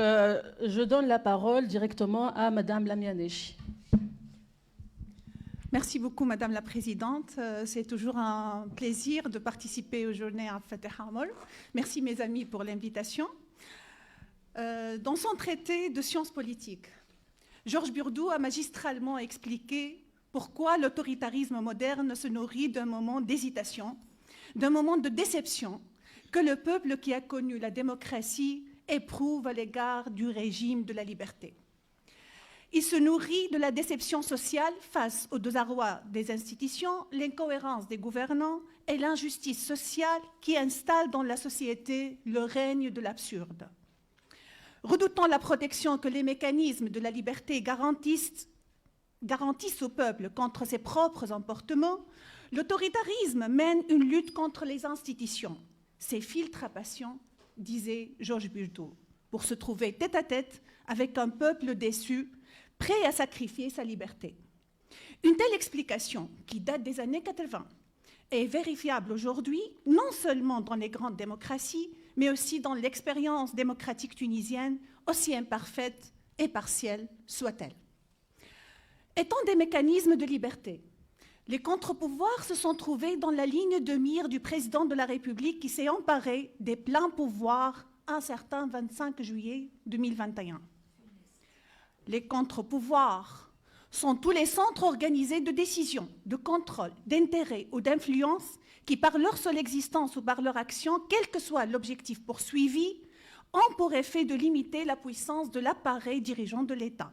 Je donne la parole directement à Madame Lamianechi. Merci beaucoup, Madame la Présidente. C'est toujours un plaisir de participer aux journées à Fateh Hamol. Merci, mes amis, pour l'invitation. Dans son traité de sciences politiques, Georges Burdoux a magistralement expliqué pourquoi l'autoritarisme moderne se nourrit d'un moment d'hésitation, d'un moment de déception que le peuple qui a connu la démocratie éprouve à l'égard du régime de la liberté. Il se nourrit de la déception sociale face au désarroi des institutions, l'incohérence des gouvernants et l'injustice sociale qui installe dans la société le règne de l'absurde. Redoutant la protection que les mécanismes de la liberté garantissent au peuple contre ses propres emportements, l'autoritarisme mène une lutte contre les institutions. Ses filtres à passion, disait Georges Burdoux, pour se trouver tête à tête avec un peuple déçu, prêt à sacrifier sa liberté. Une telle explication, qui date des années 80, est vérifiable aujourd'hui, non seulement dans les grandes démocraties, mais aussi dans l'expérience démocratique tunisienne, aussi imparfaite et partielle soit-elle. Étant des mécanismes de liberté, les contre-pouvoirs se sont trouvés dans la ligne de mire du président de la République qui s'est emparé des pleins pouvoirs un certain 25 juillet 2021. Les contre-pouvoirs sont tous les centres organisés de décision, de contrôle, d'intérêt ou d'influence qui, par leur seule existence ou par leur action, quel que soit l'objectif poursuivi, ont pour effet de limiter la puissance de l'appareil dirigeant de l'État.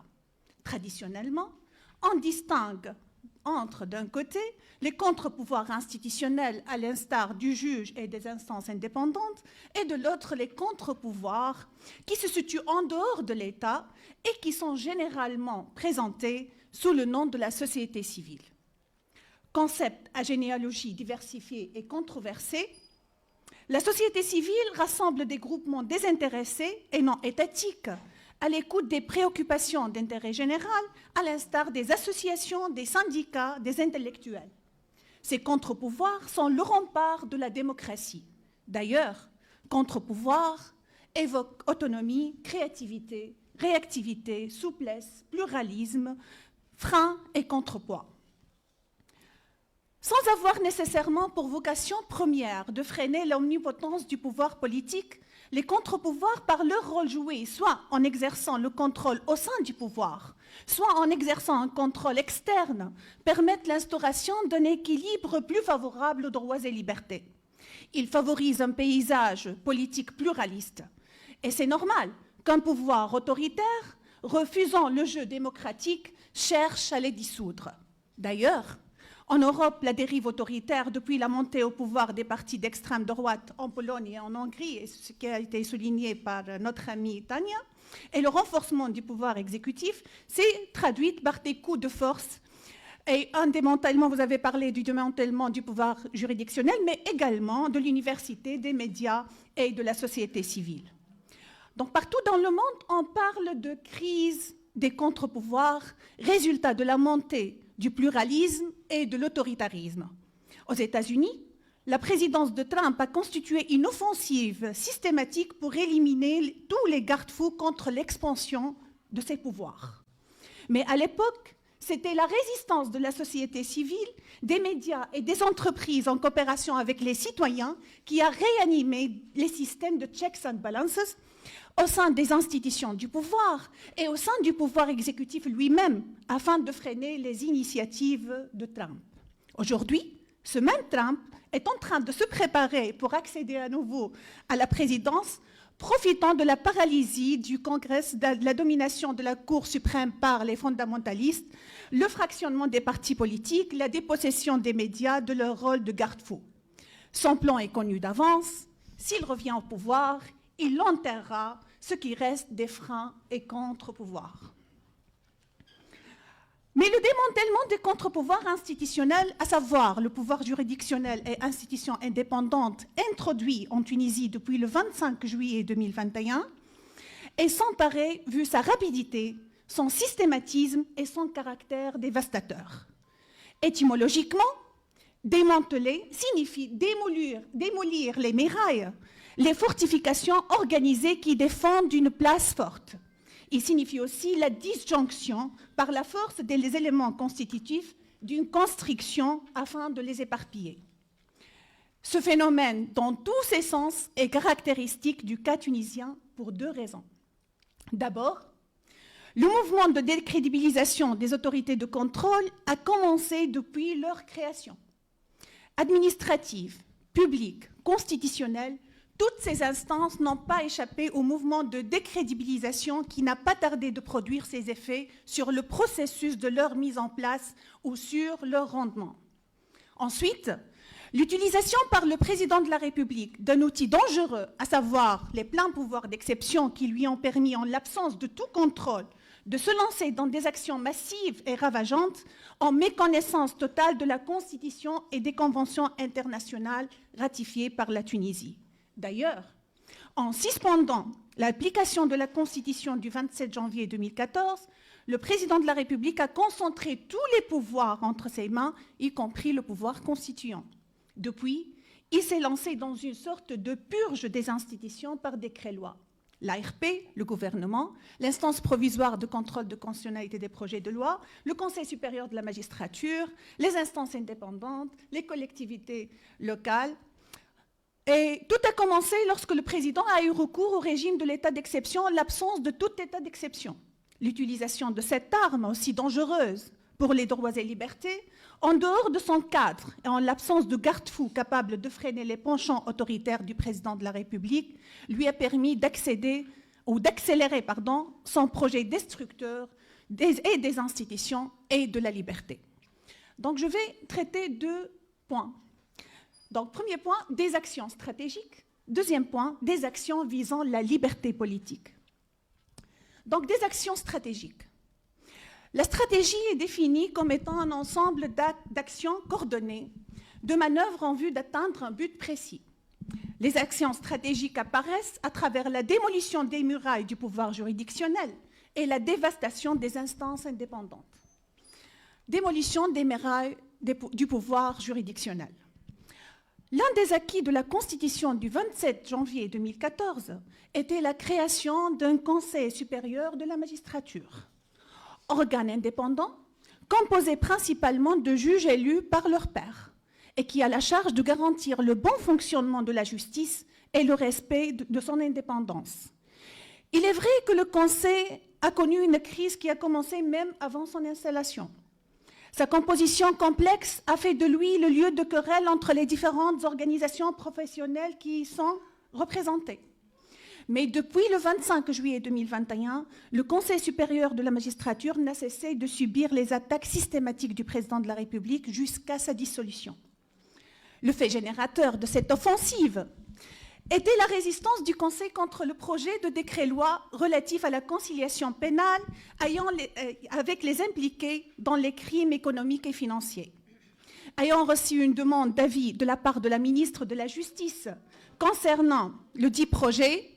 Traditionnellement, on distingue entre, d'un côté, les contre-pouvoirs institutionnels à l'instar du juge et des instances indépendantes, et de l'autre, les contre-pouvoirs qui se situent en dehors de l'État et qui sont généralement présentés sous le nom de la société civile. Concept à généalogie diversifiée et controversée, la société civile rassemble des groupements désintéressés et non étatiques à l'écoute des préoccupations d'intérêt général, à l'instar des associations, des syndicats, des intellectuels. Ces contre-pouvoirs sont le rempart de la démocratie. D'ailleurs, contre-pouvoir évoque autonomie, créativité, réactivité, souplesse, pluralisme, frein et contrepoids. Sans avoir nécessairement pour vocation première de freiner l'omnipotence du pouvoir politique, les contre-pouvoirs, par leur rôle joué, soit en exerçant le contrôle au sein du pouvoir, soit en exerçant un contrôle externe, permettent l'instauration d'un équilibre plus favorable aux droits et libertés. Ils favorisent un paysage politique pluraliste. Et c'est normal qu'un pouvoir autoritaire, refusant le jeu démocratique, cherche à les dissoudre. D'ailleurs, en Europe, la dérive autoritaire depuis la montée au pouvoir des partis d'extrême droite en Pologne et en Hongrie, ce qui a été souligné par notre amie Tania, et le renforcement du pouvoir exécutif s'est traduit par des coups de force. Et un démantèlement, vous avez parlé du démantèlement du pouvoir juridictionnel, mais également de l'université, des médias et de la société civile. Donc partout dans le monde, on parle de crise des contre-pouvoirs, résultat de la montée du pluralisme et de l'autoritarisme. Aux États-Unis, la présidence de Trump a constitué une offensive systématique pour éliminer tous les garde-fous contre l'expansion de ses pouvoirs. Mais à l'époque, c'était la résistance de la société civile, des médias et des entreprises en coopération avec les citoyens qui a réanimé les systèmes de checks and balances au sein des institutions du pouvoir et au sein du pouvoir exécutif lui-même, afin de freiner les initiatives de Trump. Aujourd'hui, ce même Trump est en train de se préparer pour accéder à nouveau à la présidence, profitant de la paralysie du Congrès, de la domination de la Cour suprême par les fondamentalistes, le fractionnement des partis politiques, la dépossession des médias de leur rôle de garde-fou. Son plan est connu d'avance. S'il revient au pouvoir, il enterrera ce qui reste des freins et contre-pouvoirs. Mais le démantèlement des contre-pouvoirs institutionnels, à savoir le pouvoir juridictionnel et institutions indépendantes introduits en Tunisie depuis le 25 juillet 2021, est sans pareil vu sa rapidité, son systématisme et son caractère dévastateur. Étymologiquement, démanteler signifie démolir les murailles, les fortifications organisées qui défendent une place forte. Il signifie aussi la disjonction par la force des éléments constitutifs d'une constriction afin de les éparpiller. Ce phénomène, dans tous ses sens, est caractéristique du cas tunisien pour deux raisons. D'abord, le mouvement de décrédibilisation des autorités de contrôle a commencé depuis leur création. Administrative, publique, constitutionnelle, toutes ces instances n'ont pas échappé au mouvement de décrédibilisation qui n'a pas tardé de produire ses effets sur le processus de leur mise en place ou sur leur rendement. Ensuite, l'utilisation par le président de la République d'un outil dangereux, à savoir les pleins pouvoirs d'exception qui lui ont permis, en l'absence de tout contrôle, de se lancer dans des actions massives et ravageantes en méconnaissance totale de la Constitution et des conventions internationales ratifiées par la Tunisie. D'ailleurs, en suspendant l'application de la Constitution du 27 janvier 2014, le président de la République a concentré tous les pouvoirs entre ses mains, y compris le pouvoir constituant. Depuis, il s'est lancé dans une sorte de purge des institutions par décret-loi. L'ARP, le gouvernement, l'instance provisoire de contrôle de constitutionnalité des projets de loi, le Conseil supérieur de la magistrature, les instances indépendantes, les collectivités locales. Et tout a commencé lorsque le président a eu recours au régime de l'état d'exception en l'absence de tout état d'exception. L'utilisation de cette arme aussi dangereuse pour les droits et libertés, en dehors de son cadre et en l'absence de garde-fous capables de freiner les penchants autoritaires du président de la République, lui a permis d'accélérer son projet destructeur des institutions et de la liberté. Donc je vais traiter deux points. Donc premier point, des actions stratégiques. Deuxième point, des actions visant la liberté politique. Donc des actions stratégiques. La stratégie est définie comme étant un ensemble d'actions coordonnées, de manœuvres en vue d'atteindre un but précis. Les actions stratégiques apparaissent à travers la démolition des murailles du pouvoir juridictionnel et la dévastation des instances indépendantes. Démolition des murailles du pouvoir juridictionnel. L'un des acquis de la Constitution du 27 janvier 2014 était la création d'un Conseil supérieur de la magistrature, organe indépendant, composé principalement de juges élus par leurs pairs et qui a la charge de garantir le bon fonctionnement de la justice et le respect de son indépendance. Il est vrai que le Conseil a connu une crise qui a commencé même avant son installation. Sa composition complexe a fait de lui le lieu de querelle entre les différentes organisations professionnelles qui y sont représentées. Mais depuis le 25 juillet 2021, le Conseil supérieur de la magistrature n'a cessé de subir les attaques systématiques du président de la République jusqu'à sa dissolution. Le fait générateur de cette offensive était la résistance du Conseil contre le projet de décret-loi relatif à la conciliation pénale avec les impliqués dans les crimes économiques et financiers. Ayant reçu une demande d'avis de la part de la ministre de la Justice concernant le dit projet,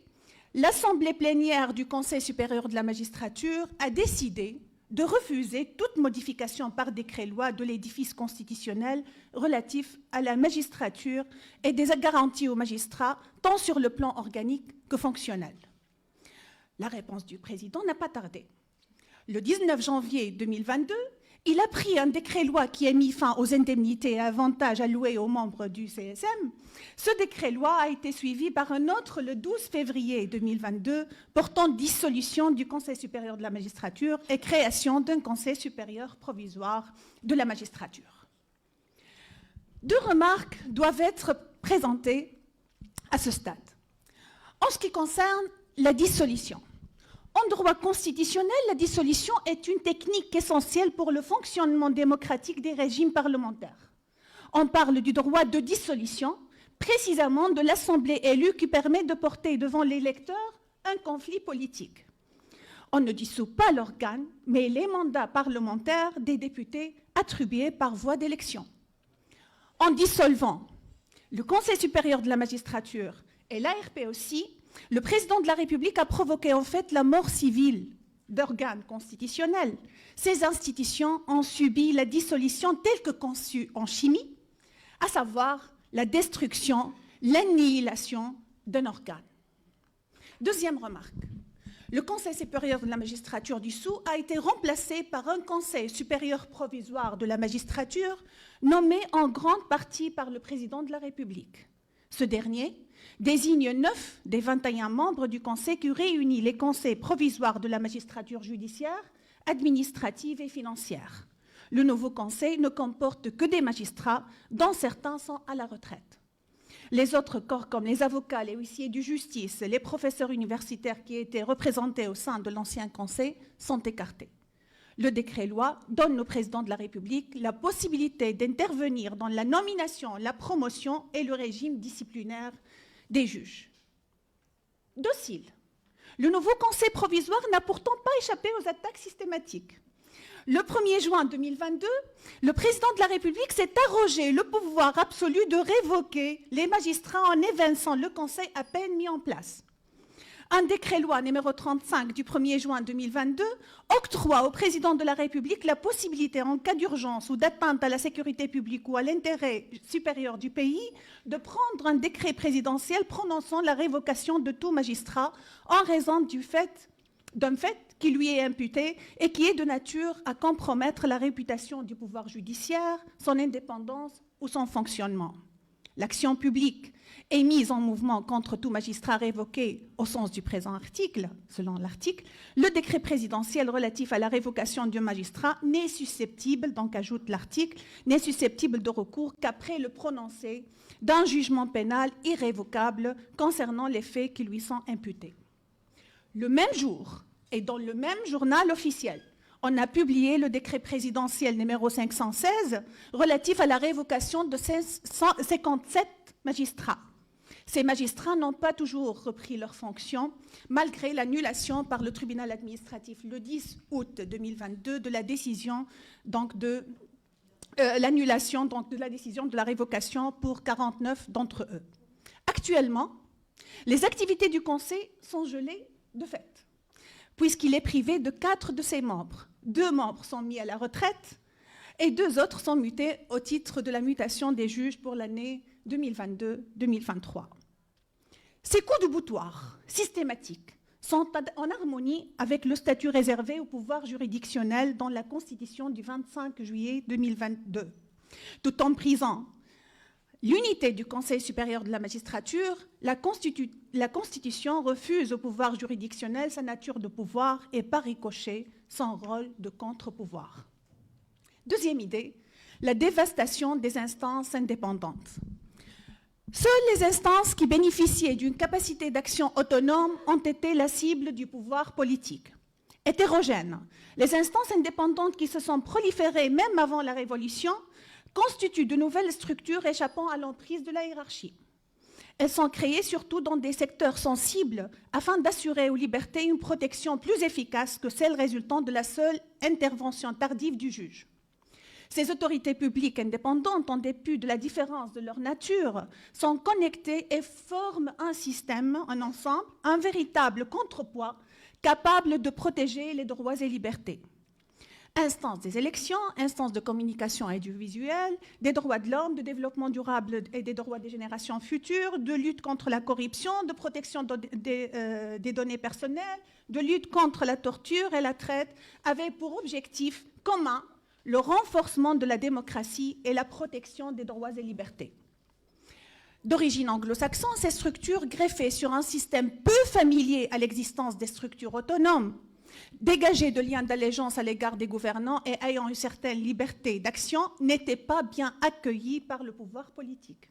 l'Assemblée plénière du Conseil supérieur de la magistrature a décidé de refuser toute modification par décret-loi de l'édifice constitutionnel relatif à la magistrature et des garanties aux magistrats, tant sur le plan organique que fonctionnel. La réponse du président n'a pas tardé. Le 19 janvier 2022, il a pris un décret-loi qui a mis fin aux indemnités et avantages alloués aux membres du CSM. Ce décret-loi a été suivi par un autre le 12 février 2022 portant dissolution du Conseil supérieur de la magistrature et création d'un Conseil supérieur provisoire de la magistrature. Deux remarques doivent être présentées à ce stade. En ce qui concerne la dissolution, en droit constitutionnel, la dissolution est une technique essentielle pour le fonctionnement démocratique des régimes parlementaires. On parle du droit de dissolution, précisément de l'Assemblée élue qui permet de porter devant l'électeur un conflit politique. On ne dissout pas l'organe, mais les mandats parlementaires des députés attribués par voie d'élection. En dissolvant le Conseil supérieur de la magistrature et l'ARP aussi, le président de la République a provoqué en fait la mort civile d'organes constitutionnels. Ces institutions ont subi la dissolution telle que conçue en chimie, à savoir la destruction, l'annihilation d'un organe. Deuxième remarque. Le Conseil supérieur de la magistrature du Sous a été remplacé par un Conseil supérieur provisoire de la magistrature nommé en grande partie par le président de la République. Ce dernier désigne 9 des 21 membres du Conseil qui réunit les conseils provisoires de la magistrature judiciaire, administrative et financière. Le nouveau Conseil ne comporte que des magistrats, dont certains sont à la retraite. Les autres corps, comme les avocats, les huissiers de justice, les professeurs universitaires qui étaient représentés au sein de l'ancien Conseil, sont écartés. Le décret-loi donne au président de la République la possibilité d'intervenir dans la nomination, la promotion et le régime disciplinaire des juges. Docile. Le nouveau Conseil provisoire n'a pourtant pas échappé aux attaques systématiques. Le 1er juin 2022, le président de la République s'est arrogé le pouvoir absolu de révoquer les magistrats en évinçant le Conseil à peine mis en place. Un décret-loi numéro 35 du 1er juin 2022 octroie au président de la République la possibilité, en cas d'urgence ou d'atteinte à la sécurité publique ou à l'intérêt supérieur du pays, de prendre un décret présidentiel prononçant la révocation de tout magistrat en raison d'un fait qui lui est imputé et qui est de nature à compromettre la réputation du pouvoir judiciaire, son indépendance ou son fonctionnement. L'action publique est mise en mouvement contre tout magistrat révoqué au sens du présent article. Selon l'article, le décret présidentiel relatif à la révocation du magistrat n'est susceptible, donc ajoute l'article, n'est susceptible de recours qu'après le prononcé d'un jugement pénal irrévocable concernant les faits qui lui sont imputés. Le même jour, et dans le même journal officiel, on a publié le décret présidentiel numéro 516 relatif à la révocation de 57 magistrats. Ces magistrats n'ont pas toujours repris leurs fonctions, malgré l'annulation par le tribunal administratif le 10 août 2022 de la décision de la décision de la révocation pour 49 d'entre eux. Actuellement, les activités du Conseil sont gelées de fait, puisqu'il est privé de 4 de ses membres. 2 membres sont mis à la retraite et 2 autres sont mutés au titre de la mutation des juges pour l'année 2022-2023. Ces coups de boutoir systématiques sont en harmonie avec le statut réservé au pouvoir juridictionnel dans la Constitution du 25 juillet 2022, tout en prisant l'unité du Conseil supérieur de la magistrature. La Constitution refuse au pouvoir juridictionnel sa nature de pouvoir et par ricochet son rôle de contre-pouvoir. Deuxième idée, la dévastation des instances indépendantes. Seules les instances qui bénéficiaient d'une capacité d'action autonome ont été la cible du pouvoir politique. Hétérogènes, les instances indépendantes qui se sont proliférées même avant la Révolution constituent de nouvelles structures échappant à l'emprise de la hiérarchie. Elles sont créées surtout dans des secteurs sensibles afin d'assurer aux libertés une protection plus efficace que celle résultant de la seule intervention tardive du juge. Ces autorités publiques indépendantes, en dépit de la différence de leur nature, sont connectées et forment un système, un ensemble, un véritable contrepoids capable de protéger les droits et libertés. Instances des élections, instances de communication audiovisuelle, des droits de l'homme, de développement durable et des droits des générations futures, de lutte contre la corruption, de protection des données personnelles, de lutte contre la torture et la traite, avaient pour objectif commun le renforcement de la démocratie et la protection des droits et libertés. D'origine anglo-saxonne, ces structures greffées sur un système peu familier à l'existence des structures autonomes, dégagées de liens d'allégeance à l'égard des gouvernants et ayant une certaine liberté d'action, n'étaient pas bien accueillies par le pouvoir politique.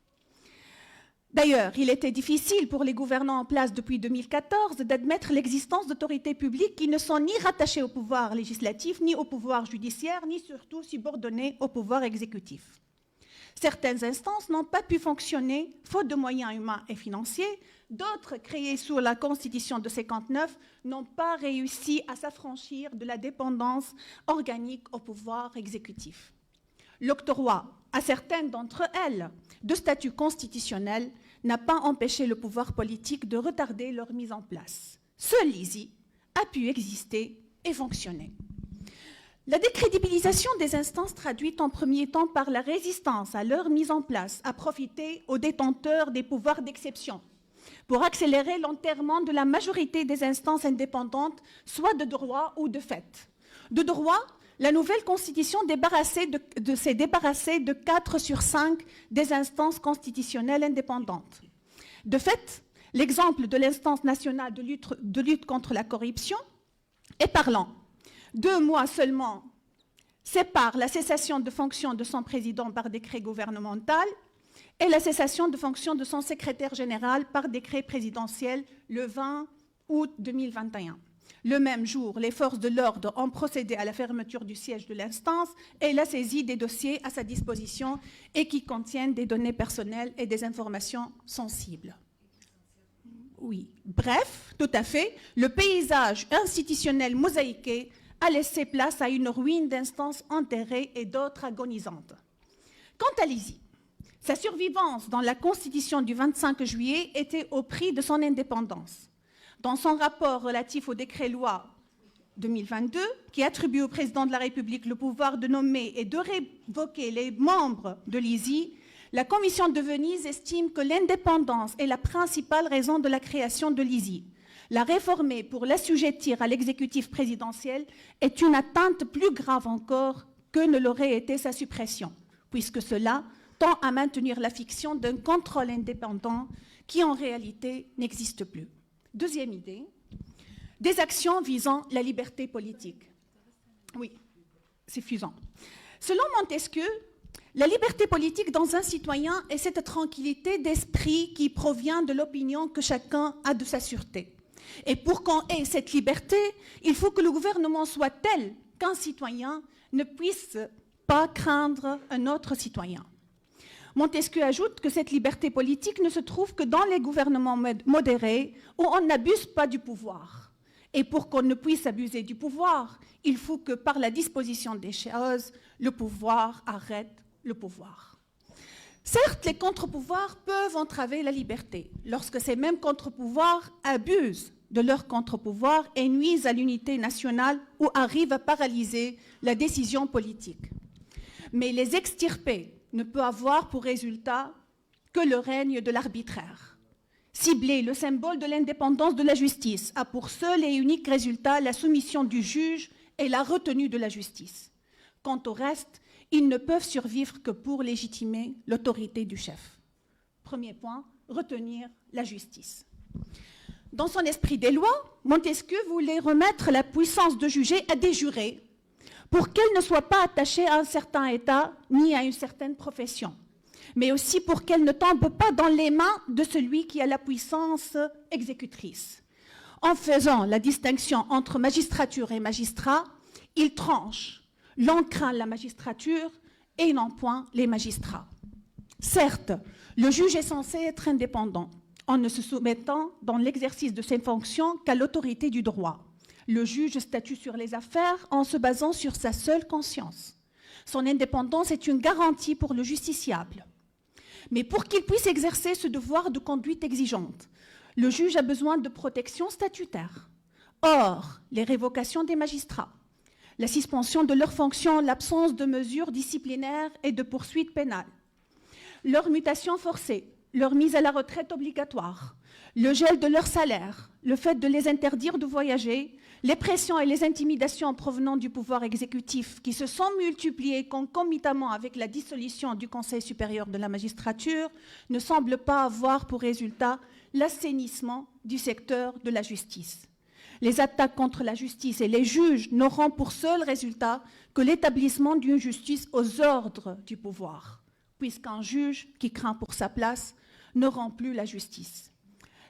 D'ailleurs, il était difficile pour les gouvernants en place depuis 2014 d'admettre l'existence d'autorités publiques qui ne sont ni rattachées au pouvoir législatif, ni au pouvoir judiciaire, ni surtout subordonnées au pouvoir exécutif. Certaines instances n'ont pas pu fonctionner faute de moyens humains et financiers. D'autres, créées sous la Constitution de 1959, n'ont pas réussi à s'affranchir de la dépendance organique au pouvoir exécutif. L'octroi à certaines d'entre elles de statut constitutionnel n'a pas empêché le pouvoir politique de retarder leur mise en place. Seul l'ISI a pu exister et fonctionner. La décrédibilisation des instances traduite en premier temps par la résistance à leur mise en place a profité aux détenteurs des pouvoirs d'exception, pour accélérer l'enterrement de la majorité des instances indépendantes, soit de droit ou de fait. De droit, la nouvelle Constitution s'est débarrassée de 4 sur 5 des instances constitutionnelles indépendantes. De fait, l'exemple de l'instance nationale de lutte contre la corruption est parlant. 2 mois seulement séparent la cessation de fonction de son président par décret gouvernemental et la cessation de fonction de son secrétaire général par décret présidentiel le 20 août 2021. Le même jour, les forces de l'ordre ont procédé à la fermeture du siège de l'instance et la saisie des dossiers à sa disposition et qui contiennent des données personnelles et des informations sensibles. Oui, bref, tout à fait, le paysage institutionnel mosaïqué a laissé place à une ruine d'instances enterrées et d'autres agonisantes. Quant à l'ISI, sa survivance dans la Constitution du 25 juillet était au prix de son indépendance. Dans son rapport relatif au décret-loi 2022, qui attribue au président de la République le pouvoir de nommer et de révoquer les membres de l'ISI, la Commission de Venise estime que l'indépendance est la principale raison de la création de l'ISI. La réformer pour l'assujettir à l'exécutif présidentiel est une atteinte plus grave encore que ne l'aurait été sa suppression, puisque cela tend à maintenir la fiction d'un contrôle indépendant qui en réalité n'existe plus. Deuxième idée, des actions visant la liberté politique. Oui, c'est suffisant. Selon Montesquieu, la liberté politique dans un citoyen est cette tranquillité d'esprit qui provient de l'opinion que chacun a de sa sûreté. Et pour qu'on ait cette liberté, il faut que le gouvernement soit tel qu'un citoyen ne puisse pas craindre un autre citoyen. Montesquieu ajoute que cette liberté politique ne se trouve que dans les gouvernements modérés où on n'abuse pas du pouvoir. Et pour qu'on ne puisse abuser du pouvoir, il faut que par la disposition des choses, le pouvoir arrête le pouvoir. Certes, les contre-pouvoirs peuvent entraver la liberté lorsque ces mêmes contre-pouvoirs abusent de leur contre-pouvoir et nuisent à l'unité nationale ou arrivent à paralyser la décision politique. Mais les extirper ne peut avoir pour résultat que le règne de l'arbitraire. Cibler le symbole de l'indépendance de la justice a pour seul et unique résultat la soumission du juge et la retenue de la justice. Quant au reste, ils ne peuvent survivre que pour légitimer l'autorité du chef. Premier point, retenir la justice. Dans son esprit des lois, Montesquieu voulait remettre la puissance de juger à des jurés pour qu'elle ne soit pas attachée à un certain État ni à une certaine profession, mais aussi pour qu'elle ne tombe pas dans les mains de celui qui a la puissance exécutrice. En faisant la distinction entre magistrature et magistrat, il tranche. L'on craint la magistrature et non point les magistrats. Certes, le juge est censé être indépendant, en ne se soumettant dans l'exercice de ses fonctions qu'à l'autorité du droit. Le juge statue sur les affaires en se basant sur sa seule conscience. Son indépendance est une garantie pour le justiciable. Mais pour qu'il puisse exercer ce devoir de conduite exigeante, le juge a besoin de protection statutaire. Or, les révocations des magistrats, la suspension de leurs fonctions, l'absence de mesures disciplinaires et de poursuites pénales, leur mutation forcée, leur mise à la retraite obligatoire, le gel de leur salaire, le fait de les interdire de voyager, les pressions et les intimidations provenant du pouvoir exécutif qui se sont multipliées concomitamment avec la dissolution du Conseil supérieur de la magistrature ne semblent pas avoir pour résultat l'assainissement du secteur de la justice. Les attaques contre la justice et les juges n'auront pour seul résultat que l'établissement d'une justice aux ordres du pouvoir, puisqu'un juge qui craint pour sa place ne rend plus la justice.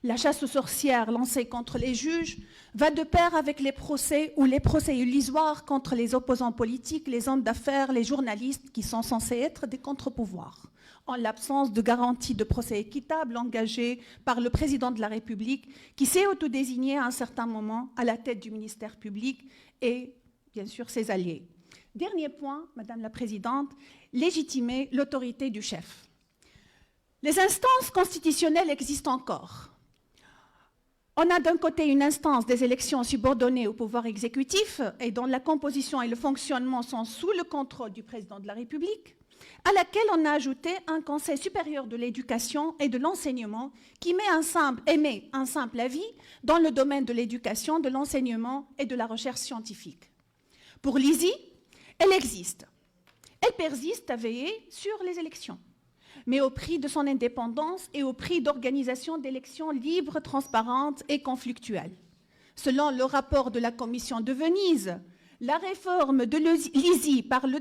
La chasse aux sorcières lancée contre les juges va de pair avec les procès ou les procès illusoires contre les opposants politiques, les hommes d'affaires, les journalistes qui sont censés être des contre-pouvoirs, en l'absence de garantie de procès équitable engagée par le président de la République qui s'est autodésigné à un certain moment à la tête du ministère public et bien sûr ses alliés. Dernier point, Madame la Présidente, légitimer l'autorité du chef. Les instances constitutionnelles existent encore. On a d'un côté une instance des élections subordonnée au pouvoir exécutif et dont la composition et le fonctionnement sont sous le contrôle du président de la République. à laquelle on a ajouté un Conseil supérieur de l'éducation et de l'enseignement qui émet un simple avis dans le domaine de l'éducation, de l'enseignement et de la recherche scientifique. Pour l'ISI, elle existe. Elle persiste à veiller sur les élections, mais au prix de son indépendance et au prix d'organisation d'élections libres, transparentes et conflictuelles. Selon le rapport de la Commission de Venise, la réforme de l'ISI par le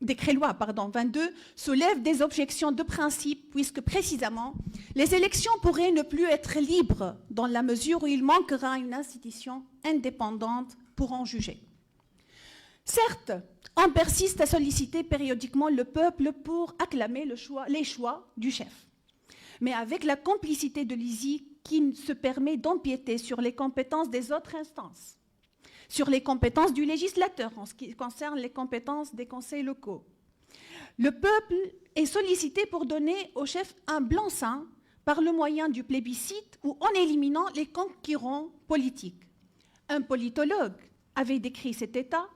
décret-loi 22 soulève des objections de principe puisque précisément les élections pourraient ne plus être libres dans la mesure où il manquera une institution indépendante pour en juger. Certes, on persiste à solliciter périodiquement le peuple pour acclamer les choix du chef, mais avec la complicité de l'ISI qui se permet d'empiéter sur les compétences des autres instances, sur les compétences du législateur en ce qui concerne les compétences des conseils locaux. Le peuple est sollicité pour donner au chef un blanc-seing par le moyen du plébiscite ou en éliminant les concurrents politiques. Un politologue avait décrit cet état.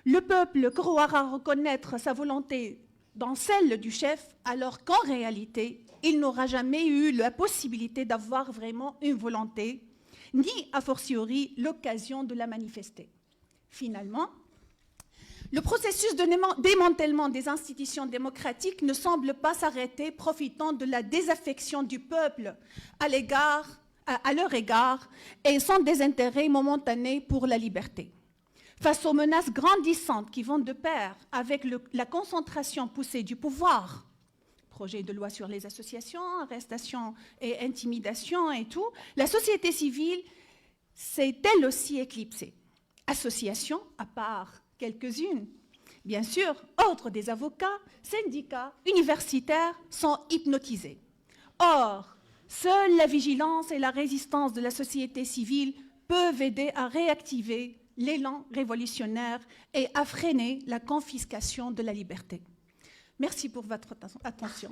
Le peuple croira reconnaître sa volonté dans celle du chef, alors qu'en réalité, il n'aura jamais eu la possibilité d'avoir vraiment une volonté, ni a fortiori l'occasion de la manifester. Finalement, le processus de démantèlement des institutions démocratiques ne semble pas s'arrêter, profitant de la désaffection du peuple à leur égard et son désintérêt momentané pour la liberté. Face aux menaces grandissantes qui vont de pair avec la concentration poussée du pouvoir, projet de loi sur les associations, arrestations et intimidations et tout, la société civile s'est elle aussi éclipsée. Associations, à part quelques-unes, bien sûr, ordre des avocats, syndicats, universitaires sont hypnotisés. Or, seule la vigilance et la résistance de la société civile peuvent aider à réactiver l'élan révolutionnaire et à freiner la confiscation de la liberté. Merci pour votre attention.